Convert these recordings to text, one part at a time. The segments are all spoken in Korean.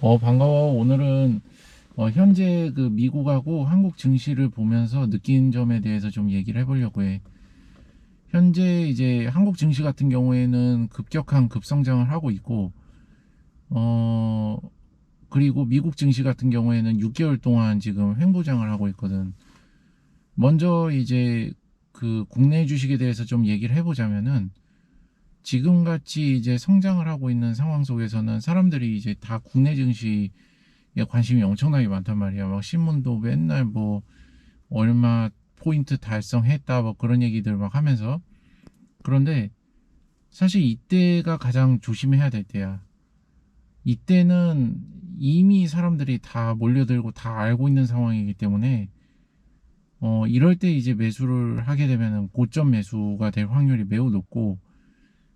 반가워. 오늘은 현재 그 미국하고 한국 증시를 보면서 느낀 점에 대해서 좀 얘기를 해보려고 해. 현재 이제 한국 증시 같은 경우에는 급격한 급성장을 하고 있고, 어, 그리고 미국 증시 같은 경우에는 6개월 동안 지금 횡보장을 하고 있거든. 먼저 이제 그 국내 주식에 대해서 좀 얘기를 해보자면은, 지금같이 이제 성장을 하고 있는 상황 속에서는 사람들이 이제 다 국내 증시에 관심이 엄청나게 많단 말이야. 막 신문도 맨날 뭐 얼마 포인트 달성했다 뭐 그런 얘기들 막 하면서. 그런데 사실 이때가 가장 조심해야 될 때야. 이때는 이미 사람들이 다 몰려들고 다 알고 있는 상황이기 때문에 이럴 때 이제 매수를 하게 되면은 고점 매수가 될 확률이 매우 높고,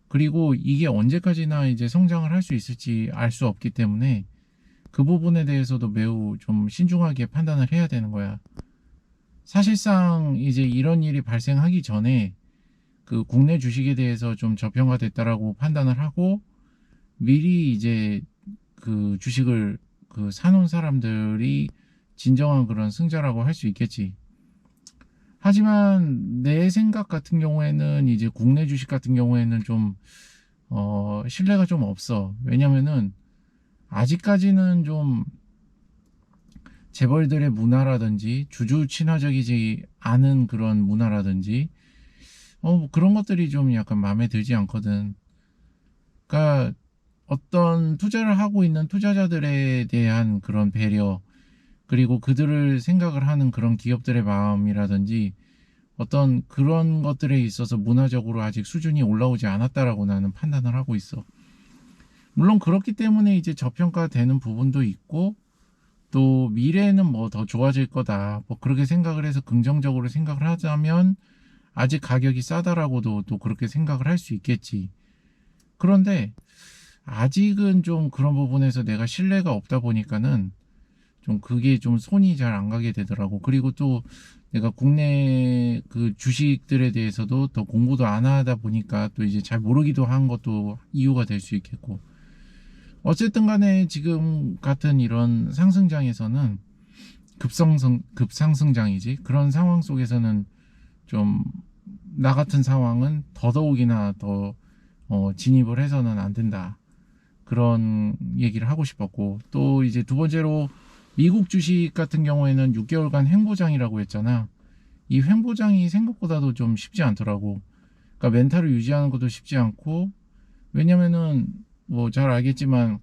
그리고 이게 언제까지나 이제 성장을 할 수 있을지 알 수 없기 때문에 그 부분에 대해서도 매우 좀 신중하게 판단을 해야 되는 거야. 사실상 이제 이런 일이 발생하기 전에 그 국내 주식에 대해서 좀 저평가됐다라고 판단을 하고 미리 이제 그 주식을 그 사놓은 사람들이 진정한 그런 승자라고 할 수 있겠지. 하지만 내 생각 같은 경우에는 이제 국내 주식 같은 경우에는 좀 신뢰가 좀 없어. 왜냐면은 아직까지는 좀 재벌들의 문화라든지 주주 친화적이지 않은 그런 문화라든지 뭐 그런 것들이 좀 약간 마음에 들지 않거든. 그러니까 어떤 투자를 하고 있는 투자자들에 대한 그런 배려, 그리고 그들을 생각을 하는 그런 기업들의 마음이라든지 어떤 그런 것들에 있어서 문화적으로 아직 수준이 올라오지 않았다라고 나는 판단을 하고 있어. 물론 그렇기 때문에 이제 저평가되는 부분도 있고, 또 미래에는 뭐 더 좋아질 거다 뭐 그렇게 생각을 해서 긍정적으로 생각을 하자면 아직 가격이 싸다라고도 또 그렇게 생각을 할 수 있겠지. 그런데 아직은 좀 그런 부분에서 내가 신뢰가 없다 보니까는 좀 그게 좀 손이 잘 안 가게 되더라고. 그리고 또 내가 국내 그 주식들에 대해서도 더 공부도 안 하다 보니까 또 이제 잘 모르기도 한 것도 이유가 될 수 있겠고. 어쨌든 간에 지금 같은 이런 상승장에서는 급상승장이지. 그런 상황 속에서는 좀 나 같은 상황은 더더욱이나 더 진입을 해서는 안 된다. 그런 얘기를 하고 싶었고, 또 이제 두 번째로 미국 주식 같은 경우에는 6개월간 횡보장이라고 했잖아. 이 횡보장이 생각보다도 좀 쉽지 않더라고. 그러니까 멘탈을 유지하는 것도 쉽지 않고, 왜냐면은 뭐 잘 알겠지만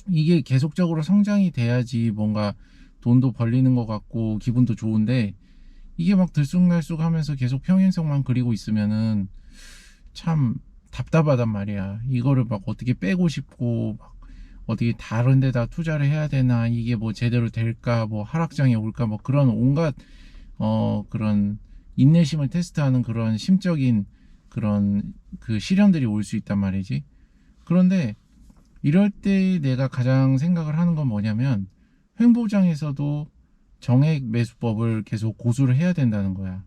이게 계속적으로 성장이 돼야지 뭔가 돈도 벌리는 것 같고 기분도 좋은데, 이게 막 들쑥날쑥 하면서 계속 평행선만 그리고 있으면은 참 답답하단 말이야. 이거를 막 어떻게 빼고 싶고 막 어떻게 다른 데다 투자를 해야 되나, 이게 뭐 제대로 될까, 뭐 하락장에 올까, 뭐 그런 온갖 그런 인내심을 테스트하는 그런 심적인 그런 그 시련들이 올 수 있단 말이지. 그런데 이럴 때 내가 가장 생각을 하는 건 뭐냐면, 횡보장에서도 정액 매수법을 계속 고수를 해야 된다는 거야.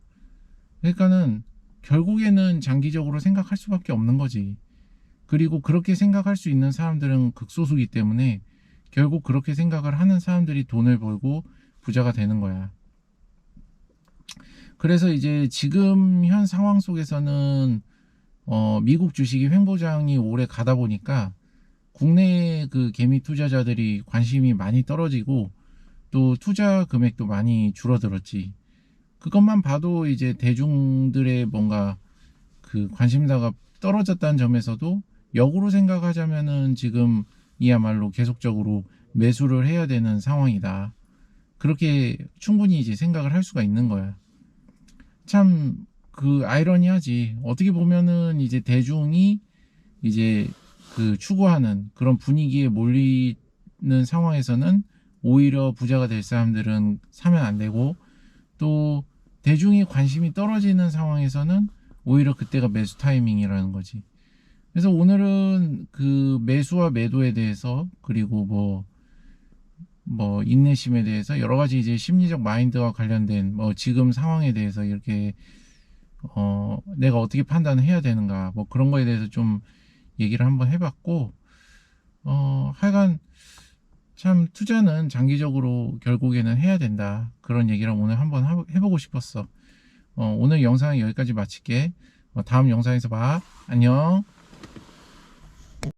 그러니까는 결국에는 장기적으로 생각할 수밖에 없는 거지. 그리고 그렇게 생각할 수 있는 사람들은 극소수이기 때문에 결국 그렇게 생각을 하는 사람들이 돈을 벌고 부자가 되는 거야. 그래서 이제 지금 현 상황 속에서는 미국 주식이 횡보장이 오래 가다 보니까 국내 그 개미 투자자들이 관심이 많이 떨어지고 또 투자 금액도 많이 줄어들었지. 그것만 봐도 이제 대중들의 뭔가 그 관심사가 떨어졌다는 점에서도 역으로 생각하자면은 지금 이야말로 계속적으로 매수를 해야 되는 상황이다. 그렇게 충분히 이제 생각을 할 수가 있는 거야. 참 그 아이러니하지. 어떻게 보면은 이제 대중이 이제 그 추구하는 그런 분위기에 몰리는 상황에서는 오히려 부자가 될 사람들은 사면 안 되고, 또 대중이 관심이 떨어지는 상황에서는 오히려 그때가 매수 타이밍이라는 거지. 그래서 오늘은 그 매수와 매도에 대해서, 그리고 뭐 인내심에 대해서 여러 가지 이제 심리적 마인드와 관련된 뭐 지금 상황에 대해서 이렇게 내가 어떻게 판단을 해야 되는가 뭐 그런 거에 대해서 좀 얘기를 한번 해봤고, 하여간 참 투자는 장기적으로 결국에는 해야 된다. 그런 얘기를 오늘 한번 해보고 싶었어. 오늘 영상 여기까지 마칠게. 다음 영상에서 봐. 안녕.